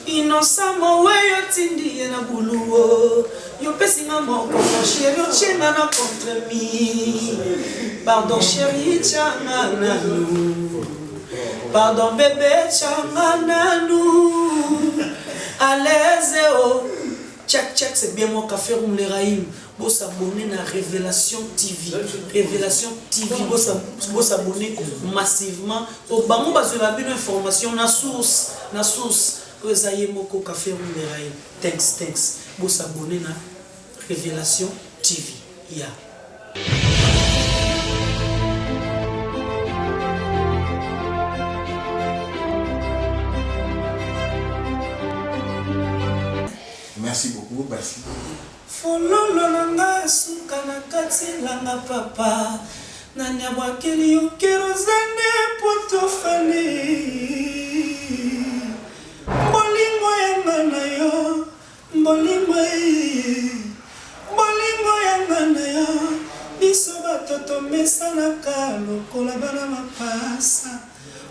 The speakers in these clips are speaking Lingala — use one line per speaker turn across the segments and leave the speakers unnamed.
Innocent way tindi na buluo. Yo pesinga moko chéri chenga na contre mi. Pardon chéri changa na nous. Pardon bébé changa na nous. À l'aise oh. Tchak tchak c'est bien moi café roum les raïm. Vous s'abonner na Révélation TV. Révélation TV vous s'abonner massivement. Au bango bazela une information na source vous avez moko café roum les raïm. Thanks. Vous s'abonner na Révélation TV. Yeah.
Merci beaucoup, merci.
Fololo nanga suka na kati langa papa nanya wakeli ukerozane potofani bolingo yanga na yo bolingo yanga na yo biso batoto mesalaka lokola bana mapasa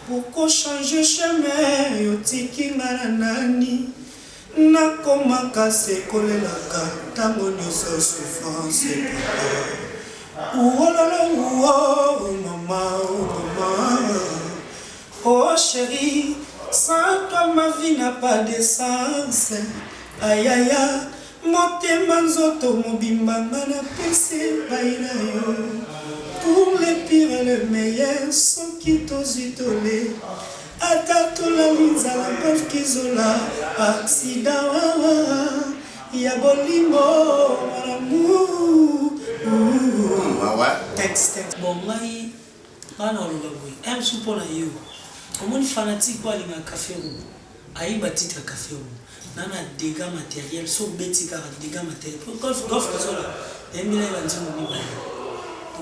poko changer chemin yotiki ngana nani Nakoma kase kolelaka tango nyonso souffrance papa. Oh mama. Oh chérie, sans toi ma vie n'a pas de sens. Aïe aïe aïe, motema nzoto mobimbanga na pese baina yo. Pour le pire et le meilleur, sans qui t'ositole. Atato la linza la belle kizola accident ya bolimo maramu texte bon mai ana oloboi am supona yo omoni fanatique kwa linga café room aiba titre café room nana dégâts matériels so betika dégâts matériels golf zola emila banzimu ni ba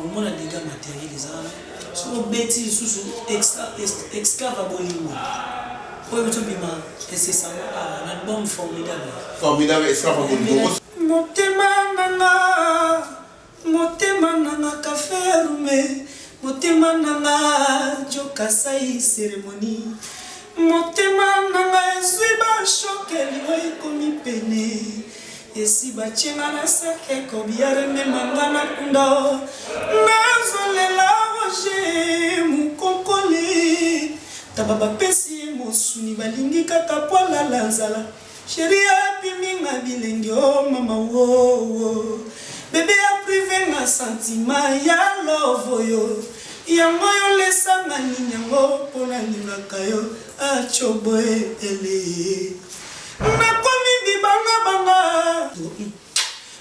omona dégâts matériels ezala so beti susu esclave abolingo pour le bima et c'est ça un album formidable
esclave abolingo
motema nanga café rume motema nanga jokasai cérémonie motema nanga ezuiba shokeli oi komi pene esi bachenga na sake kobiare memanga na kunda nazolela roger mukokole tababa pesi mosuni balingi kaka poala lanzala chéri apiminga bilengi oh mama wo bébé a privé na sentiment ya love yo yango yo lesanga ninyango pona lingaka yo achoboe ele nakomi bibanga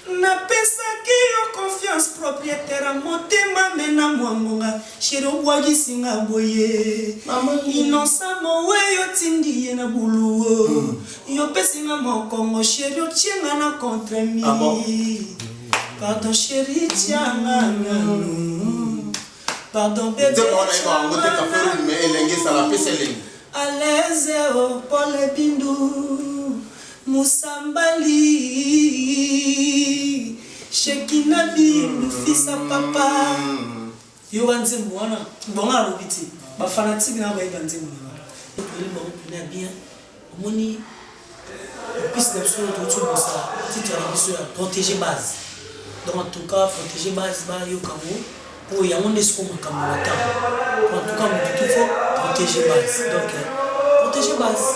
napesaki yo confiance propriétaire motema mena mwangonga chéri obwagisinga boye innocent mowe yo tindi ye na buluo yo pesinga mokongo chéri otienga na contre mi pardon chéri tianga nanu pardon bébé à l'aise oh Paul Bindu Musambali Shekina Bindu fils à papa yo wanze mwana bonga robiti ba fanatique na ba ibanze mwana ele bon na bien omoni piste d'absolu tout ça titre la mission protéger base donc en tout cas protéger base ba yo kamo pour y on est comme camarade en tout cas il faut protéger base donc protéger base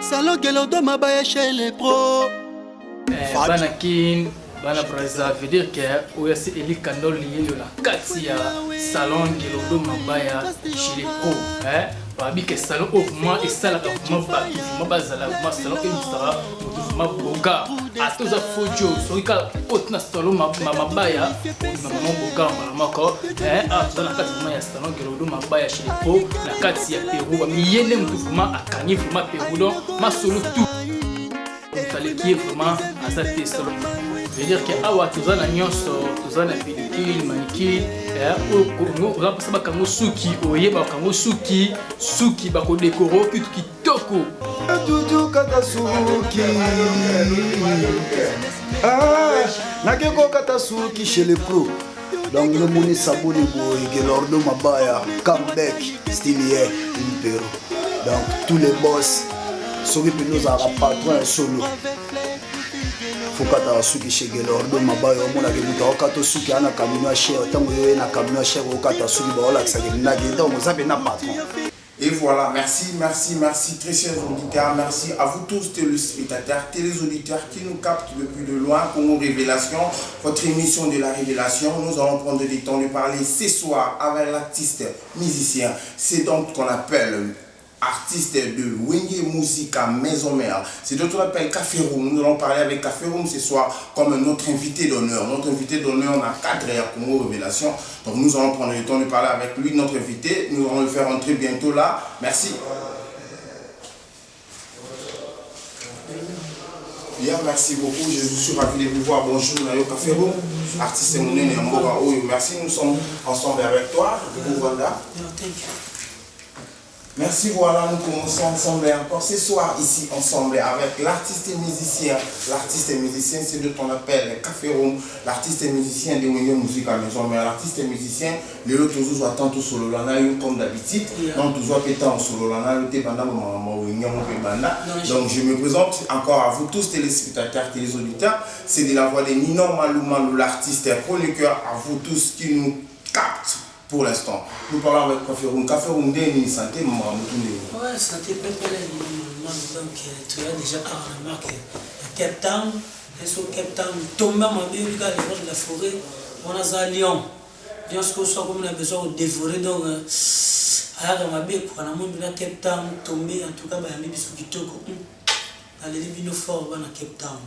Salon Gelodo Mabaya chez les pros.
Banakin, Bana Braza veut dire que OSC Eli Kandol lié de la Katia Salon Gelodo Mabaya chez les pros. Babi que salon au moins et ça la vraiment pas tout mabazala ma salon et mustara ma boga à tous à photo sur ka otna salon mabaya maman boga mako à tout la carte ya salon Gelodo Mabaya chez les pros la carte ya Pérou mi yene mouvement à Kanye vraiment Pérou donc ma solo tout fallait qui est vraiment à cette salon veut dire que awa tuzana nyonso tuzana pellicule manicure au Congo on va pas suki oyeba kango suki bako décoro kitu kitoko
Tutu kaka suki ah nakeko kata suki chez les pros. Donc le moni saboni boy que l'ordo mabaya comeback style hier impero. Donc tous les boss ceux qui nous a patron solo. Faut kata suki chez l'ordo mabaya on a que nous kata suki ana camion cher tango yo na camion cher o kata suki ba ola ça que na donc ça be na patron.
Et voilà, merci, très chers auditeurs, merci à vous tous téléspectateurs, téléauditeurs qui nous captent depuis de loin pour nos révélations, votre émission de la révélation. Nous allons prendre du temps de parler ce soir avec l'artiste musicien, c'est donc qu'on appelle artiste de Wenge Musica Maison Mère. C'est d'autres appelle Café Room. Nous allons parler avec Café Room ce soir comme notre invité d'honneur. Notre invité d'honneur n'a cadre à Congo Révélation. Donc nous allons prendre le temps de parler avec lui, notre invité. Nous allons le faire entrer bientôt là. Merci. Bien, merci beaucoup. Je suis ravi de vous voir. Bonjour, Nayo Café Room. Artiste Mounene Mboga Oyo. Merci, nous sommes ensemble avec toi. Rwanda. Merci, voilà, nous commençons ensemble encore ce soir ici ensemble avec l'artiste musicien. L'artiste musicien, c'est de ton appel Café Room, l'artiste musicien de Wenge Musica Maison Mère. L'artiste musicien, le lot toujours attend tout solo lana comme d'habitude. Donc toujours pétant solo lana le té banda donc je me présente encore à vous tous téléspectateurs, téléauditeurs. C'est de la voix de Nino Malou Malou, l'artiste chroniqueur, à vous tous qui nous captent. Pour l'instant, nous parlons avec Café Room. Café Room, santé, maman.
Ouais, santé, donc tu as déjà remarqué. Cape Town, et sur Cape Town, tomber ma bébé, les gens de la forêt, on a ça à Lyon. Lyon, ce qu'on soit comme on a besoin de dévorer, donc, à ma bébé, on a mon Cape Town, tomber, en tout cas, il y a des bisous qui toquent. Allez, les binous forts, on a Cape Town.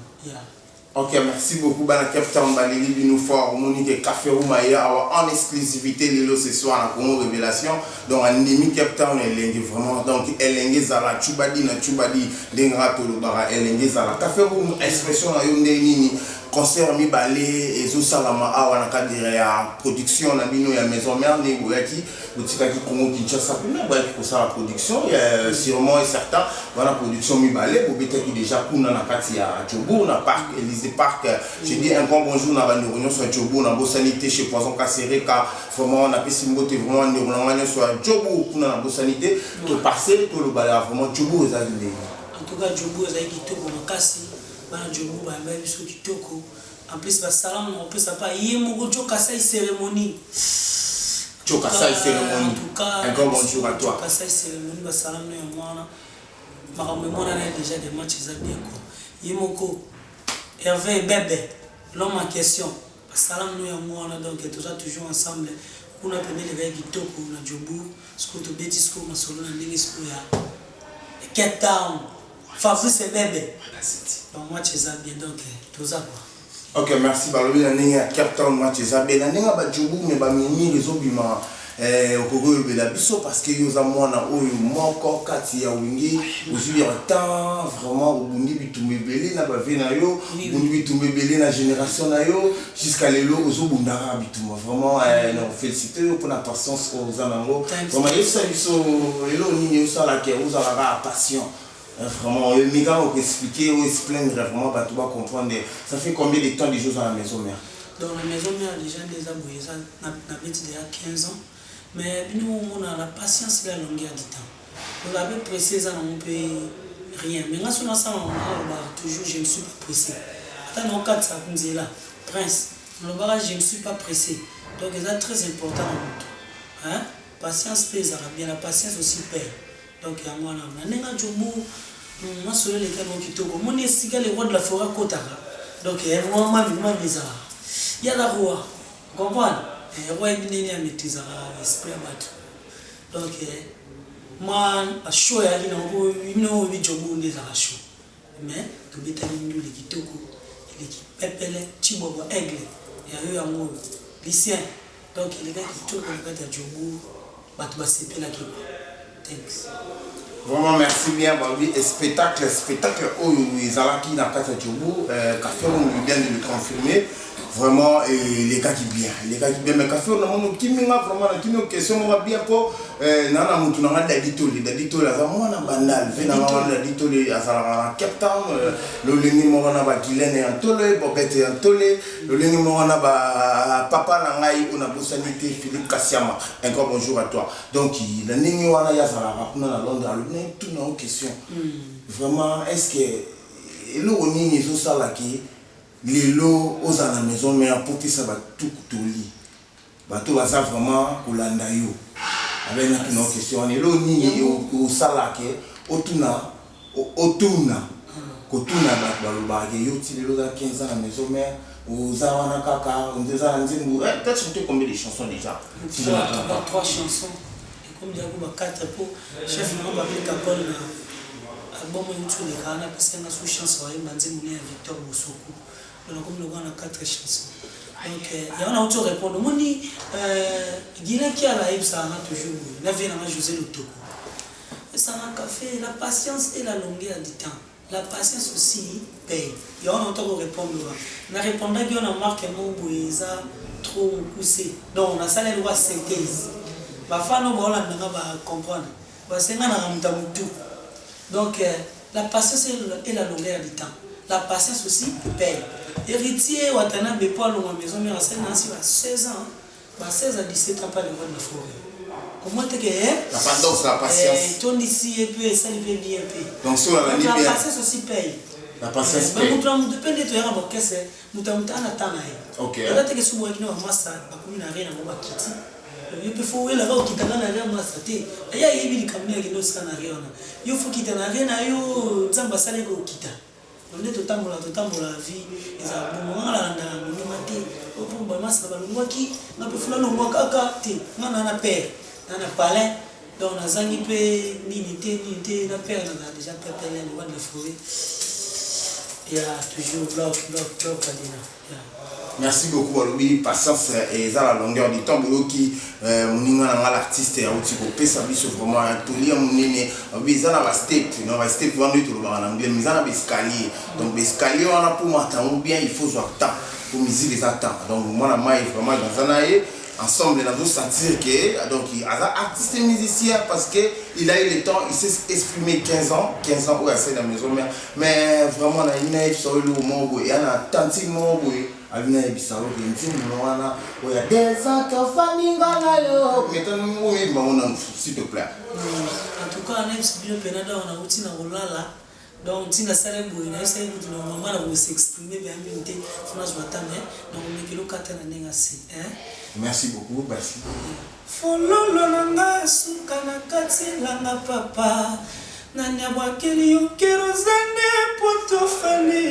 Ok, merci beaucoup. Bana Cape Town, Balili Binoufor, Monique Café Room en exclusivité Lilo ce soir à Congo Révélation. Donc, en demi Cape Town, elle est vraiment. Donc, elle est Zala, Chubadi, Dengra Tolobara, elle est Zala. Café Room, expression à Yonde concert mi balé et zo salama awa na kadire ya production na bino ya Maison Mère ne boyaki botika ki Congo Kinshasa na boyaki ko sa production ya sûrement et certain voilà production mi balé pour betaki déjà kuna na kati ya Djobo na parc Élysée Park. Je dis un grand bonjour na bande réunion sur Djobo na bosanité chez Poison Kasseré ka vraiment na pesi mbote vraiment ne rolanga sur Djobo kuna na bosanité to passer to le balé vraiment Djobo za ngé
en tout cas Djobo za ki to ko makasi. En plus, le salam, on peut savoir, il y a une cérémonie.
En tout cas, un grand bonjour à toi.
Cérémonie, le salam, déjà des matchs, il y a Hervé et Bébé, l'homme en question. Le salam, donc, tout ça toujours ensemble. On a appelé les gars qui toquent, on a Djobo, ce qu'on te bêtise, ce qu'on a solo, on a dit, ce qu'on a. Cape Town. Fabrice et Bébé. Donc, moi, tu es bien, donc, tout ça.
Ok, merci. Balobi, la nenga Cape Town, moi, tu es bien. La nenga, Djobo, mais Bamini, les obima, au Congo, la biso, parce que nous avons un encore 4 ans, aujourd'hui, en temps, vraiment, au Bundi, Bitumé Belé, na Bavenayo, Bundi, Bitumé Belé, na génération, jusqu'à l'élo, aux Obundara, Bitumé. Vraiment, nous félicitons pour la patience aux Anango. Vraiment, il y a ça, l'élo, il y a ça, la qui vous a la passion. Vraiment, les gars ont expliqué, ont expliqué vraiment, tu vas comprendre. Ça fait combien de temps de choses à la Maison Mère?
Dans la Maison Mère, les gens déjà bouillé ça, on a déjà 15 ans. Mais nous, on a la patience et la longueur du temps. Vous avez pressé ça dans mon pays, rien. Mais quand on a ça, toujours, je ne suis pas pressé. Attends, dans 4 ça, comme c'est là, Prince, dans le barrage, je ne suis pas pressé. Donc, c'est très important. Hein? Patience pèse, bien la patience aussi paye. Donc, il y a moi, on a un Djobo. Moi, sur les cas qui tombent, mon est les rois de la forêt Kotara. Donc, il y a vraiment bizarre. Il y a la roi, vous comprenez? Le roi est venu à maîtriser l'esprit à battre. Donc, moi, à chaud, il y a un Djobo des arrachons. Mais, tout le temps, il y a des kitoko, les pépélés, Chibobo, aigle. Il y a eu un mot, lycéen. Donc, les gars qui tombent, les gars de Djobo, battent c'est la qui. Thanks.
Vraiment, merci bien, Barbie. Spectacle, oh, ils ont qui n'a pas de Djobo. Café Room vient de le confirmer. vraiment les gars qui bien mais café on a mon kiminga vraiment na kino question moi bien pour nana mutu na daditoli za mwana banal vena mwana daditoli azala Cape Town le lengi mo na ba Guylaine Antole Bobette Antole le lengi mo na ba papa na ngai on a bosanité Philippe Kassiama encore bonjour à toi donc la ningi wana ya zala kuna na Londres le tout na question vraiment est-ce que le onini zo sala ki lelo aux à la maison mais pour que ça va tout toli bato baza vraiment kolanda yo avec une question lelo ni au salake otuna kotuna ba yo ti lelo za 15 ans à la maison mais aux awana kaka on déjà nzimbu peut-être chanter combien de chansons déjà
si je n'entends 3 chansons et comme dire ba 4 pour chef non ba Capone album YouTube les kana parce que na sous chanson wa nzimbu ni Victor Bosoko donc comme nous avons 4 chansons donc il y a autre répondre moi ni Guilain qui a la live ça a toujours la vie na José Lotoko ça n'a qu'à faire la patience et la longueur du temps la patience aussi paye il y a autre répondre na répondre que on a marqué mon boisa trop poussé donc on a ça les lois synthèse ba fa no ba on va comprendre parce que na mutu donc la patience et la longueur du temps la patience aussi paye. Héritier, Watana, mais pas loin maison, mais à 16 ans, 16 à 17 ans, pas de bonne forêt. Comment tu es
la patience, la patience.
Ton ici et puis ça lui fait bien.
Donc, sur la
patience aussi paye.
La patience paye.
Mais nous dépend de toi, parce que c'est nous t'en attendons.
Ok.
Et là, tu es sur le master, la commune n'a rien à voir quitter. Il peut faut là où qui t'a gagné rien master. Et il y a eu des caméras qui nous scannent. Il faut quitter la rien à yo, Zamba Salé go quitter. On est totalement la vie. Ils ont bon là na monimate. Au fond ba mas ba lungwa ki na pe fula lungwa kaka te. Na na père. Na palais. Donc na zangi pe ni na père na déjà pépélé le de forêt. Il y a toujours bloc adina.
Merci beaucoup Balobi patience et ça la longueur du temps qui moninga na l'artiste ya uti ko pesa biso vraiment tolia munene bizana ba step no ba step vendre tout le ba na bien bizana ba escalier donc escalier on a pour matin bien il faut avoir temps pour musique les attend donc moi na mai vraiment dans zanae ensemble nous sentir que donc il a artiste et musicien parce que il a eu le temps il s'est exprimé 15 ans où il a fait la maison mais vraiment na ina sur le moment où il y a un tantinement où Alina ebisalo bintu mwana oya desa tofaninga nayo metano mwe maona s'il te plaît
en tout cas on est bien penada on a uti na olala donc tina sala boy na esa yutu na mama na s'exprimer bien minute fona jwatame donc mekelo kata na nenga si
merci beaucoup merci
fololo nanga suka na kati langa papa nani abwakeli yo kerosene potofani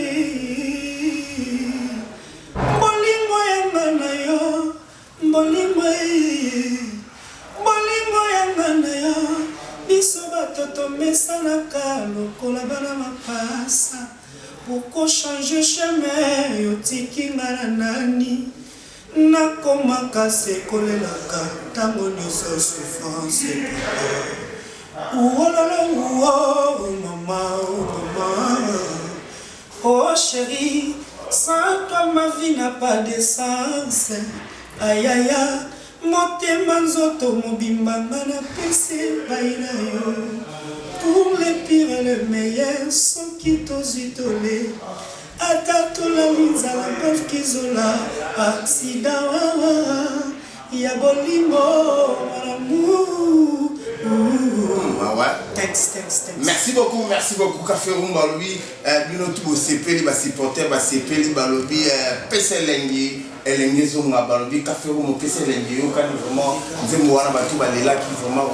bolingo yanga na yo biso batoto mesanaka lokola bana mapasa poko changer chemin yotiki nga na nani nakomaka sekolelaka ntango nyonso souffrance uololo mama oh chérie sans toi ma vie n'a pas de sens. Aïe aïe aïe, motema nzoto mobimbanga na pese baina yo. Pour le pire et le meilleur, sans qui tozitole. Ata tola linzala pev kizola, accident ya bolingo mon amour. Texte.
Merci beaucoup Café Room Balobi bino tout CP ba supporter ba CP Balobi peselengi elengi zonga Balobi Café Room peselengi yo kan vraiment nzembo wana ba tout ba lela qui vraiment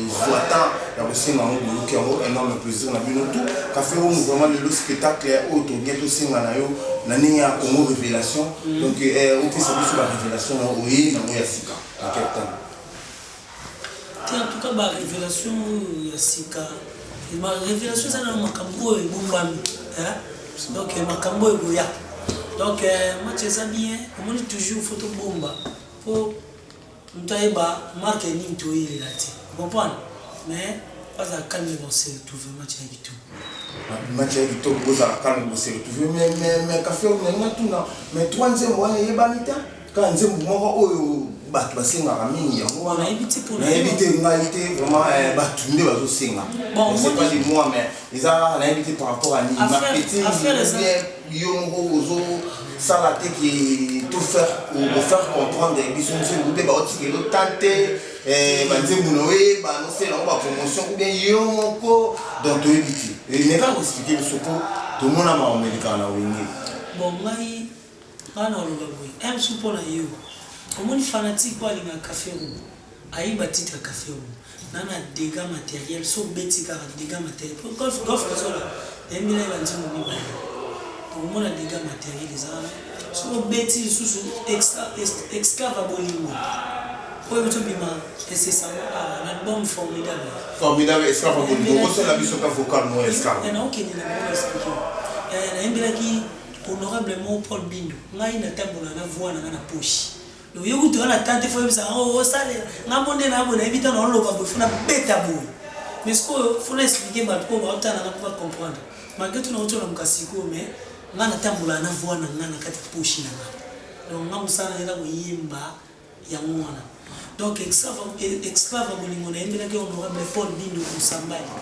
joatan ya kosenga ngo ki ngo énorme plaisir na bino tout Café Room vraiment le spectacle auto bientôt singa na yo na ninga ya Congo révélation donc au pesa biso ba révélation na oyi na ya sika Captain.
En tout cas, ma révélation, Sika. Ma révélation, c'est un makambo et bombami. Donc, makambo et boya. Donc, moi, je sais bien, on dit toujours photo bomba. Pour nous tailler marque ni tout il là. Vous comprenez? Mais Pas à calme, on s'est retrouvé match avec tout.
Match avec tout, vous à calme, vous s'est retrouvé. Mais café, on a tout là. Mais troisième mois, il y a banita. Quand on mois, bah, tu vas signer à mini.
On a évité pour
nous. On a évité vraiment, bah, tout le monde va signer. Bon, c'est pas des mois, mais ils ont invité par rapport à l'île marketing. Ça la tête qui tout faire pour faire comprendre des bisous nous des baotis que l'autre tenté banze munoé ba no c'est là on va promotion ou bien yomoko donc tu éviter et n'est pas expliquer ce que tout le monde a américain na wingi
bon mai ana loba boy em supo na yo comme fanatique pour aller na café room aïe batita café room nana dégâts matériels so betika dégâts matériels golf ça là emile banze munoé au moins des dégâts matériels les armes sur bêtis sous esclave à bolingo pour le bima et c'est ça un album formidable
esclave à bolingo c'est la mission vocal non esclave
et non qui n'est pas expliqué et un qui honorablement Paul Bindo ngai na tambola na voix na poche le yo tu na tante fois ça oh sale na monde na bona éviter non loba bofuna beta boy mais ce que faut expliquer ba ko ba tana na pas comprendre malgré tout na na mkasiko mais ngana tambula na voix na ngana kati push na donc ngamu sana ila kuyimba ya mwana donc esclave bolingo na yembela ke honorable Paul Bindo Kusambali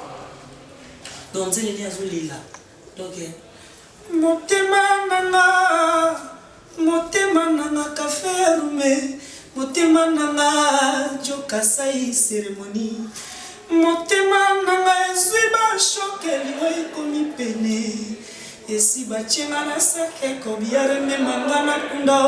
donc nzele ni azolila donc motema nanga café rume motema nanga jokasai cérémonie motema nanga ezuiba shokeli oikomi pene esi bachenga na sake kobiare memanga na kunda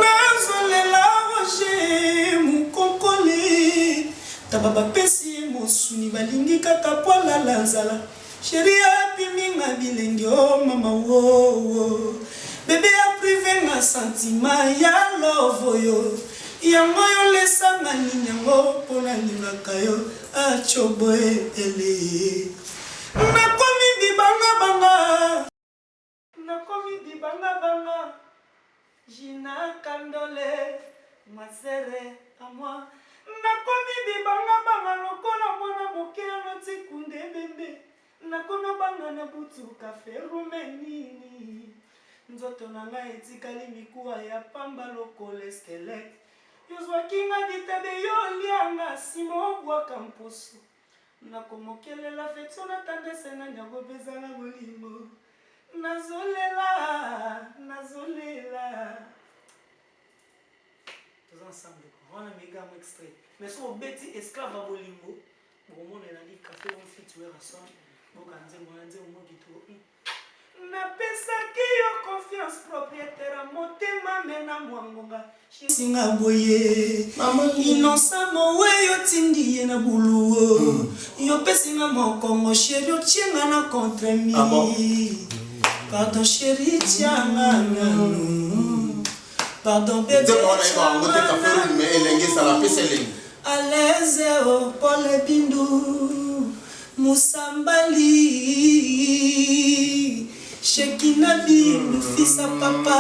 nazolela roger mukokoli tababa pesi mosuni balingi kaka poala la nzala sheria piminga bilengi o mama wo bébé a privé na sentiment ya love yo yango yo lesanga nini yango pona lingaka yo achoboe ele nakomi bibanga banga Gina Kandole masere à moi nakomi bibanga banga lokola mwana moke aloti kunde bembe nakomi banga na butu café rumenini nzoto na ngai etikali mikuwa ya pamba lokola skelete yozwaki nga bitebe yo lianga nsima obwaka mposo nakomokelela fetio natandese na nyango bezala molimo nazolela tous ensemble on a méga extrait mais so beti esclave à bolingo bon mon elali café on fit tuer à son bokanze mwanze umogito napesaki yo confiance propriétaire motema mena mwangonga singa boye innocent mowe yo tindi ye na buluo yo pesinga mokongo chéri yo tienga na contre mi pardon chéri tianga pardon bébé à l'aise au Paul Bindo Musambali Shekina Bindu fils à papa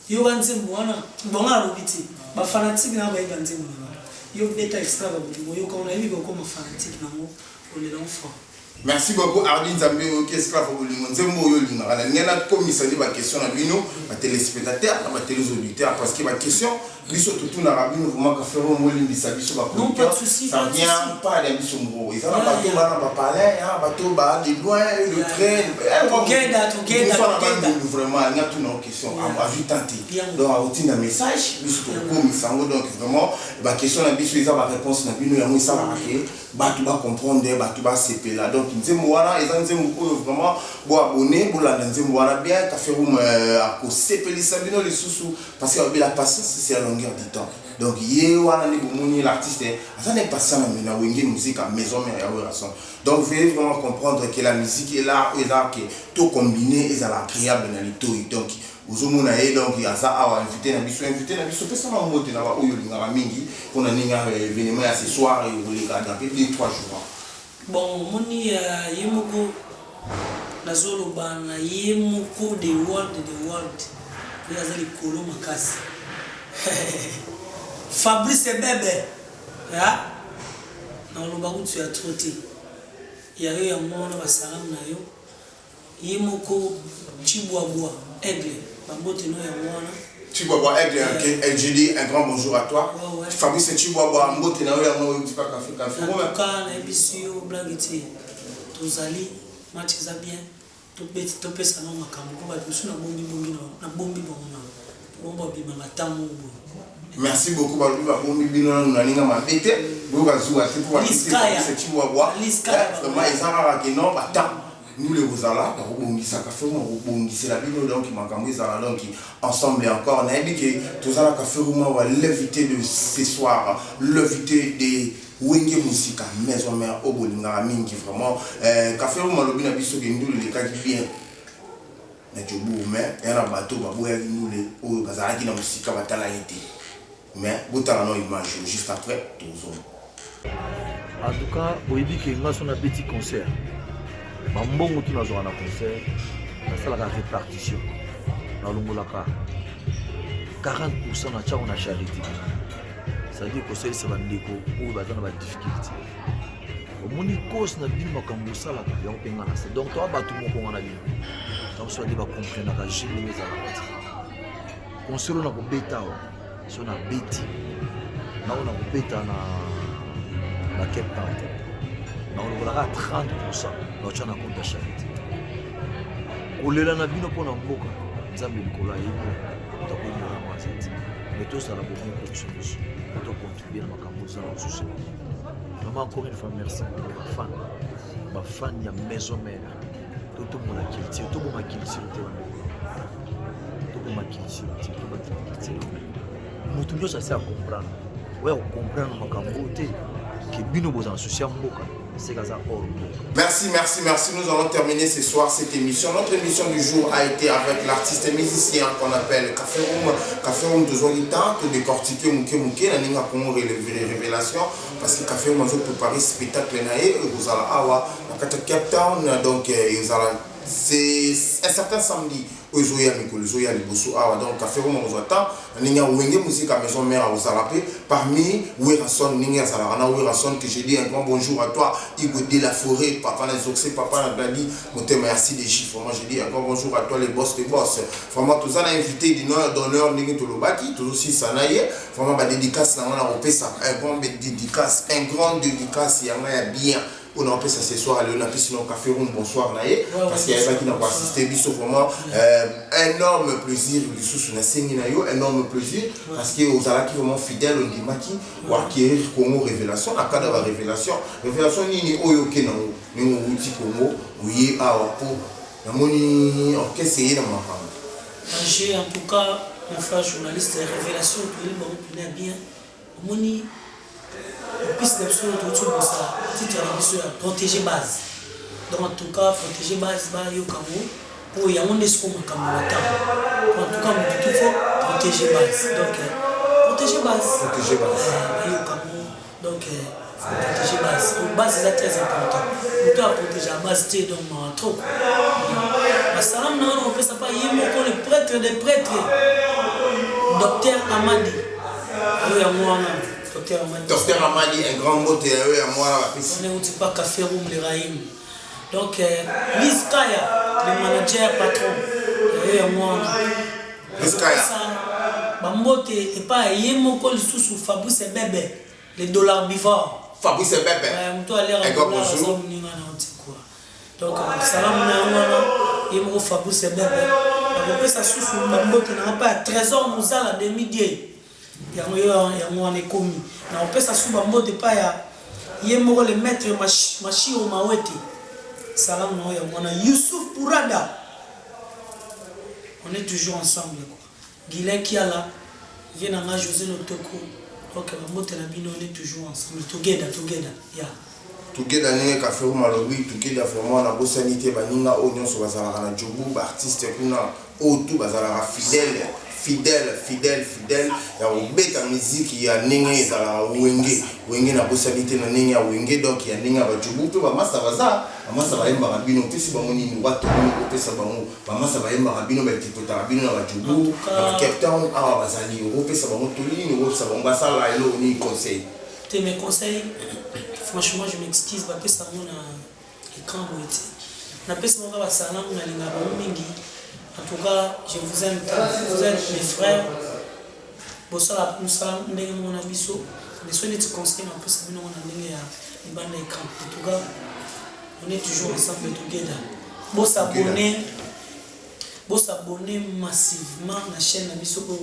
yo banze mwana bonga robiti ba fanatique na ba banze mwana yo beta extra ba bolingo yo ko na yibo ko ma fanatique nango on est l'enfant.
Merci beaucoup Ardine Zambé OK esclave bolingo nzembo yo linga ala ngena komisali ba question na bino ba téléspectateurs na ba téléauditeurs parce que ba question biso tout na rabino vraiment ka faire mo limbisa biso ba
non pas de souci
ça vient pas des biso mbo ils ont pas tout bana ba parler hein ba to ba de loin le train together vraiment il y a tout nos questions à vite tenter donc à outil un message biso to ko misango donc vraiment ba question na biso ils ont ba réponse na bino ya mo ça va que ba tu ba comprendre ba tu ba CP là donc nzembo wana ils ont nzembo vraiment bo abonner bo la nzembo wana bien ka faire à ko CP les sabino les sous parce que la patience c'est la longueur du temps donc yé wana ni bomoni l'artiste ça n'est pas ça na wenge musique à maison mais ya relation donc vous devez vraiment comprendre que la musique est là que tout combiné est agréable dans les toy donc uzomona ye donc ya ça a invité na biso pesa na moto na ba oyo linga mingi pour na ninga événement ya ce soir et vous les gars dans 2-3 jours
bon moni yemoko nazolo bana yemoko the world yazali kolo makasi Fabrice Bebe ya na oloba kutu ya troté ya yo ya mwana basalam na yo ye moko Chibwabwa Aigle bambote no ya mwana
Chibwabwa Aigle LGD, un grand bonjour à toi. Fabrice Chibwabwa mbote na yo ya mwana uti pa café
ka na ebisio blague ti tozali match za bien tobeti topesa na makambo ko ba biso na bombi na bombi bombo bima matamu.
Merci beaucoup balubi ba bombi bino na ninga mabete bo bazua te pour c'est Chibwabwa vraiment ezara ke non batam nous les Rosala robongisa café mo robongisa la bino donc makambo ezara donc ensemble encore na ebi ke tozala café mo va l'éviter de ce soir l'éviter des wenge musique maison mère obolinga mingi vraiment café mo lobi na biso ke ndulu le kaki bien na jobu mais yana bato baboya ndulu o kazala ki na musique batala été mais botala no image juste après tozo
en tout cas oyebi ke nga son petit concert bambongo tu nazwa na concert nasalaka répartition nalongolaka 40% na tiako na charité c'est-à-dire kosalisa bandeko oyo baza na badifficulté omoni cause na bino makambo osalaka yango mpe nga na se donc toa bato mokonga na bino donc so ade bacomprenaka ju ndenge ezalaka te concert oyo na kobeta awa so na beti nao na kobeta na Cape Town on aura 30% notre na compte charité kolela na bino pona mboka nzambe likola yebo takonya na mazati mais tout ça la bonne contribution pour contribuer à makambo za na susu vraiment encore une fois merci pour ma fan ya maison mère tout mon culture tout mon culture tout mon culture tout mon culture mutu nyo ça comprendre ouais on comprend makambo te que bino bozan souci mboka.
Merci. Nous allons terminer ce soir cette émission. Notre émission du jour a été avec l'artiste et musicien qu'on appelle Café Room de Zolita, de décortiquer Mouké, la Ninga Congo révélation, parce que Café Room a préparé ce spectacle, vous allez avoir la Cape Town, donc c'est un certain samedi. Ozoya Mikolo, Zoya Liboso, donc Café Room on attend. Ninga Wenge musique à maison mère à Ozalapé. Parmi Werason, Ninga Salarana, Werason, que j'ai dit un grand bonjour à toi. Igo de la forêt, papa les oxy, papa la gladi, mon thème merci des chiffres. Moi j'ai dit un grand bonjour à toi les boss. Vraiment tous ça invité d'honneur Ninga Tolobaki, tous aussi Sanaye. Vraiment ma dédicace na on a repé ça. Un grand dédicace, il y en a bien. On a fait ça ce soir, on a fait sinon Café Room, bonsoir naïe, parce qu'il y a pas qui n'a pas assisté, biso vraiment énorme plaisir, énorme plaisir, parce que aux alaki vraiment fidèles, on dit maki, ou acquérir Congo révélation, à cadre de révélation ni oyoke na ni outi Congo, oui à wapo, na moni orchestre dans ma femme.
J'ai en tout cas mon frère journaliste révélation, tout le monde bien, moni. Puisque les personnes autour de ça, si tu as besoin de protéger base. Donc en tout cas, protéger base, pour y avoir des secondes comme en tout cas, il faut protéger base. Donc protéger base. Donc protéger base. Donc base c'est très important. Pour toi protéger la base, c'est donc trop. Mais ça on peut ça pas y est les prêtres des prêtres. Docteur Amadi. Oui, à moi
Docteur Amadi, un grand mot de moi.
On ne dit pas Café Room les Rahim. Donc, Liz Kaya, le manager patron, moi. Liz Kaya. Bambote et pas Yemoko sous Fabrice Bébé, les dollars bivores.
Fabrice Bébé.
Un grand bonjour. Donc, salam na Yemoko Fabrice Bébé. Après ça sous Bambote n'a pas trésor Mouzala demi-dieu. Yango on est commis na on peut ça sous bambo de pa ya yemoko le maître machio mawete salam na yango na Youssouf Pourada on est toujours ensemble quoi Guilain Kiala vient na José Lotoko donc bambo te na bino on est toujours ensemble together yeah
together ninga Café Room alobi together vraiment na bosanité baninga onyo so bazala na jobu ba artiste kuna otu bazala fidèle ya obeta musique ya ninga ezala wenge na bosanité na ninga wenge donc ya ninga ba jobu to ba masa ba yemba rabino tesi bango ni watu ni pesa bango ba masa ba yemba rabino ba tipota rabino na ba jobu na Cape Town awa bazali o pesa bango tolini o pesa bango basala elo ni conseil
mes conseils franchement je m'excuse parce que ça mon écran boité na pesa mon ba salam na linga ba mingi en tout cas je vous aime vous êtes mes frères bosala musala ndenge mon abiso mais soyez tu conseiller un peu ça bino na ndenge ya libanda écran en tout cas on est toujours ensemble together s'abonner massivement à la chaîne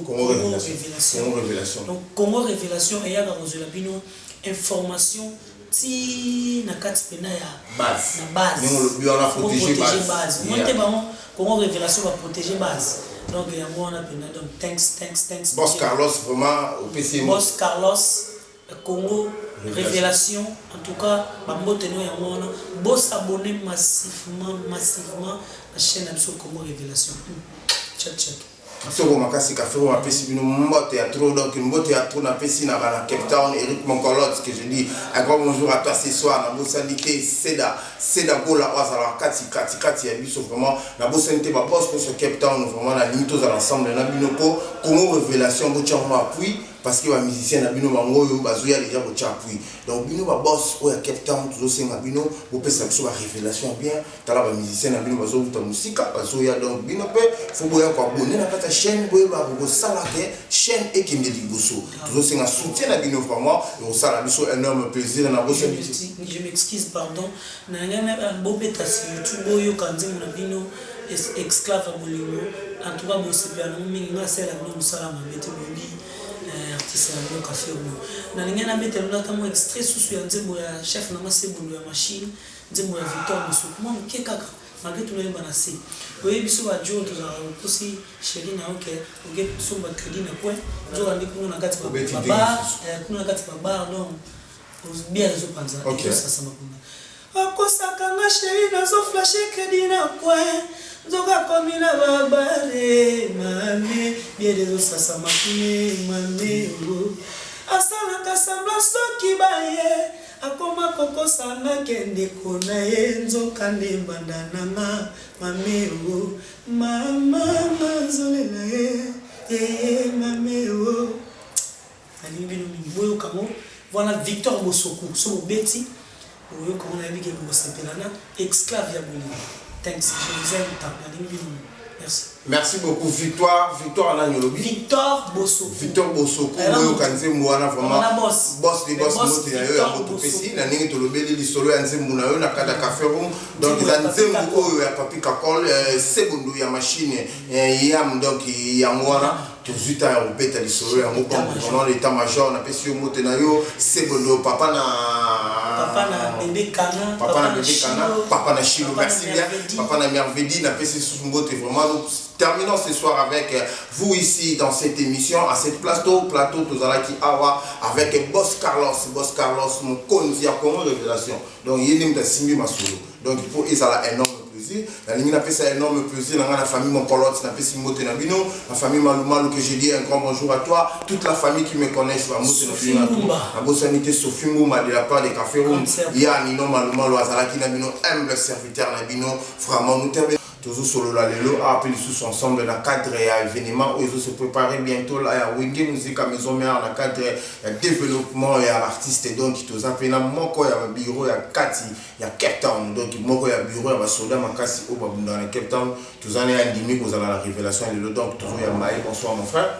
Congo Révélation. Donc Congo Révélation et yaga rozela bino information ti na kati pena ya base. Na base.
Nous on a protégé base.
Monte ba Congo Révélation va protéger base. Donc il y a moi on a pena donc thanks.
Boss Carlos vraiment au PC.
Boss Carlos Congo Révélation, en tout cas, s'abonner massivement à la chaîne de Congo Révélation. Check.
Si vous avez fait un théâtre, donc un théâtre na Cape Town, Eric Moncolot, que je dis un grand bonjour à toi ce soir, na bosanité Seda Gola Oazala Kati Abiso vraiment, na bosanité ba boss pour ce Cape Town vraiment la limite aux l'ensemble na binoko Congo Révélation bochamo appui parce que les musiciens na bino bango yo bazoya déjà bocha appui. Donc bino ba boss au Cape Town toujours c'est na bino bo pesa biso ba révélation bien, tala ba musiciens na bino bazo ta musique bazoya donc bino pe faut boya ko abonner na kata chaîne boya ba bo sala ke chaîne et qui me dit bosso. Toujours c'est un soutien na bino vraiment et au sala biso énorme plaisir na bosso.
Je m'excuse pardon. Na ngana bo beta sur YouTube boyo kanzi na bino esclave bolingo. En tout cas bo sepia na mingi na sala no sala ma bete bondi. Artiste à café ou na ngana bete na kamo extrait sous ya nzembo ya chef na masebulu ya machine nzembo ya Victor Mosukuma ke kaka malgré tout le bana se oye biso ba jo to za aussi chérie na OK so ba crédit na point zo andi kuna na kati ba kuna kati ba donc bien zo panza ça ça makuna akosaka na chérie na zo flasher crédit na point zoka komina babale mame bien de ça ça makune mame asala kasambla soki baye akoma kokosana kende kona yenzo kande bandananga mameo mama mazolela mameo ali bino boyo kamo voilà Victor Bosoku so beti boyo kamo na bige bo sepelana esclave ya boni thanks je vous aime tant ali bino merci.
Merci beaucoup Victor Ananyolobi.
Victor Bosoku.
Boyo kanze mwana vraiment. Boss moto ya yo ya moto pesi na ningi tolobeli lisolo ya nzembo na yo na kada café room. Donc za nzembo oyo ya papi kakol segundu ya machine yam donc ya mwana tuzuta ya opeta lisolo ya moko pendant l'état major na pesi yo moto na yo segundu papa na
bébé Kana,
papa na Chilo, merci bien. Papa na Mervedi na pesi sous mbote vraiment. Terminons ce soir avec vous ici dans cette émission, à cette plateau Tozalaki Awa avec Boss Carlos, mon konzi à Congo Révélation. Donc il y a Simbi Masolo. Donc pour eux ça a énorme plaisir. La ligne a fait ça énorme plaisir dans la famille mon colotte, na pesi Mote Nabino, la famille Malumalu que j'ai dit un grand bonjour à toi, toute la famille qui me connaissent, la Mote Nabino, la bosanité Sophie Mouma de la part des Café Room, il y a Nino Malumalu Azalaki Nabino, humble serviteur Nabino, vraiment nous terminons. Toujours solo la lelo appelé sous ensemble dans cadre et événement où ils se préparer bientôt là à Wenge musique à maison mère dans cadre développement et artiste donc tous appelé na moko ya bureau ya Kati ya Cape Town donc moko ya bureau ya soda makasi au babunda na Cape Town tous en est endémie vous allez la révélation lelo donc toujours ya Maï bonsoir mon frère.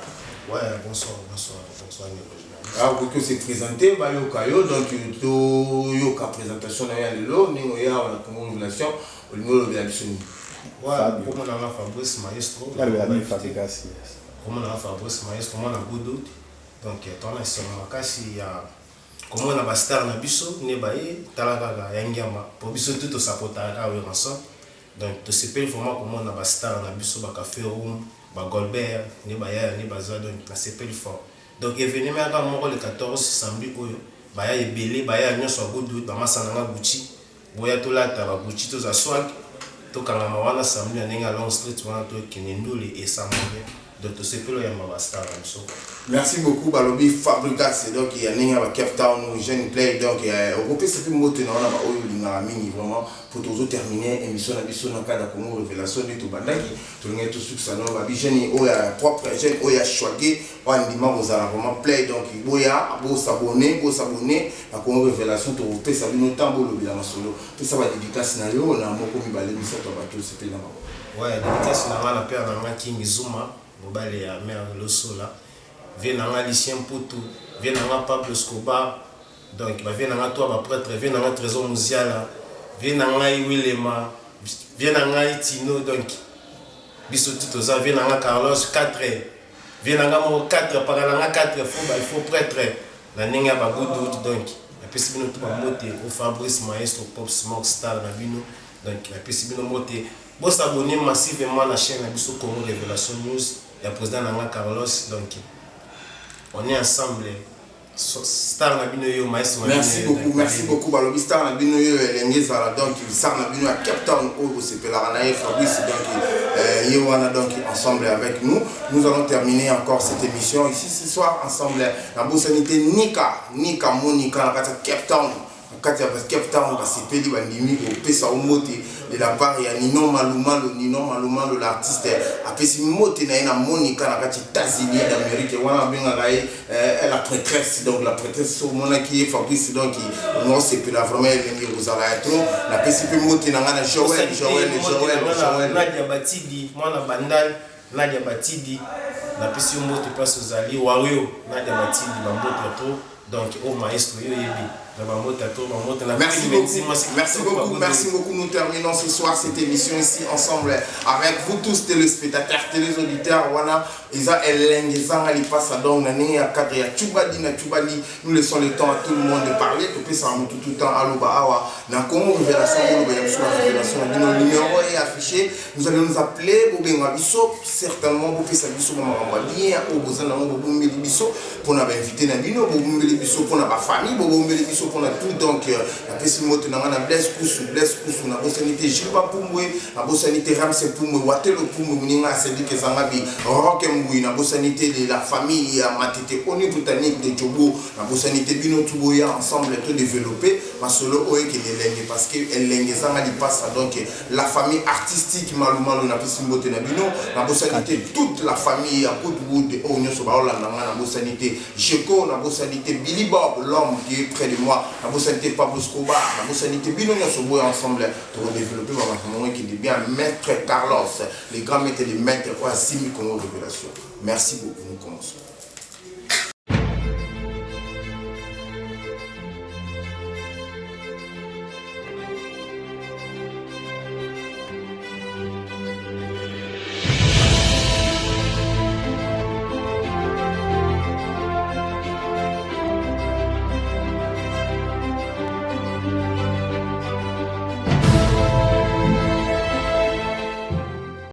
Ouais bonsoir
Ah oui que c'est présenté ba yo kayo donc yo ka présentation na ya lelo ningo ya la Congo Révélation au niveau de la mission.
Ouais, comme on a Fabrice Maestro. Comme on a Fabrice Maestro, on a beaucoup d'autres. Donc, on a sur ma casse, il y a. Comme on a Bastar Nabiso, Nebaye, Talagaga, Yangama. Pour Bisso, tout au sapotara, oui, ensemble. Donc, tu sais pas vraiment comment on a Bastar Nabiso, Café Room, Golbert, Nebaya, Nebaza, donc, la CPL fort. Donc, événement dans mon rôle le 14 samedi, Baya est belé, Baya, Nyon soit good, Bamasananga Gucci, Boya Tolata, Gucci, tous à swag. Tokanga mawana samedi aninga long street wana to kinenduli esambe donc tosepelo ya mabastar na biso.
Merci beaucoup balobi Fabrigas donc il y a ninga ba Cape Town jeune play donc au groupe c'est plus moto na wana ba oyo linga mingi vraiment pour toujours terminer émission na biso na kada Congo révélation de to bandaki to ngai to succès na ba jeune oya propre jeune oya choqué on ndima bozala vraiment play donc boya bo s'abonner à Congo révélation to pe ça bino tambo lo bila masolo pe ça va dédicace na yo na moko mibale misato ba to c'est pe na ba
ouais dédicace na ngana père na King Zuma mobile ya mère Losola vient dans Lucien Poutou, vient dans Pablo Escobar, donc vient dans toi prêtre, vient dans Trésor Mouziala, vient dans Willema, vient dans Tino, donc Bissotitoza, vient dans Carlos 4, vient dans 4, par là 4, il faut prêtre, la Ninga Bagoudou, donc la possible de monter au Fabrice Maestro Pop Smoke Star na Bino, donc la possible de monter. Vous vous abonnez massivement à la chaîne Abisso Congo Révélation News, il y a président Nanga Carlos, donc on est ensemble. Star Nabino Maestro.
Merci beaucoup. Balobi Star Nabino Lengezala donc Star Nabino à Cape Town où c'est Pelaranae Fabrice donc Yowana donc ensemble avec nous. Nous allons terminer encore cette émission ici ce soir ensemble. La Boussanité Nika Monica à Cape Town. Quand il y a Cape Town, c'est Peli Bandimi au Pesa Omote de la part il y a Nino Maluma l'artiste a Pesi Mote na Monica na kati Tazini d'Amérique wana benga la prêtresse donc la prêtresse au mona qui est Fabrice donc on c'est là vraiment elle vous allez être la Pesi Mote na ngana Joël
Nadia Batidi mwana Bandal Nadia Batidi na Pesi Mote place aux alliés Wario Nadia Batidi bambote trop donc au maestro yebi.
Merci beaucoup. Nous terminons ce soir cette émission ici ensemble avec vous tous téléspectateurs, téléauditeurs. Wana Isa Elengeza ali passe donc nani à cadre ya Tchubadi. Nous laissons le temps à tout le monde de parler. Tout peut ça tout le temps à l'Obahawa. Na Congo révélation le numéro est affiché. Vous allez nous appeler Bobenga Bisso certainement vous faites ça Bisso bien au besoin na Bobumbeli Bisso pour na inviter na bino Bobumbeli Bisso pour na ba famille Bobumbeli Bisso pour tout donc la personne moto na Blaise Koussou na bosanité Jiba Pumbwe na bosanité Ramse Pumbwe Watelo Pumbwe muninga c'est que Zangabi Rockembui na bosanité de la famille à Matete Oni botanique de Djobo na bosanité Bino Tuboya ensemble tout développé ma solo oe qui est parce que elle Zangadi passe donc la famille artistique Maluma na personne moto na Bino na bosanité toute la famille à Wood Onyo Sobaola na bosanité Jeko na bosanité Billy Bob l'homme qui est près de moi. La bosanité Pablo Escobar, la bosanité Binonia Sobo ensemble pour développer ma qui dit bien Maître Carlos, les grands maîtres et les maîtres à 6000 Congo Révélation. Merci beaucoup, nous commençons.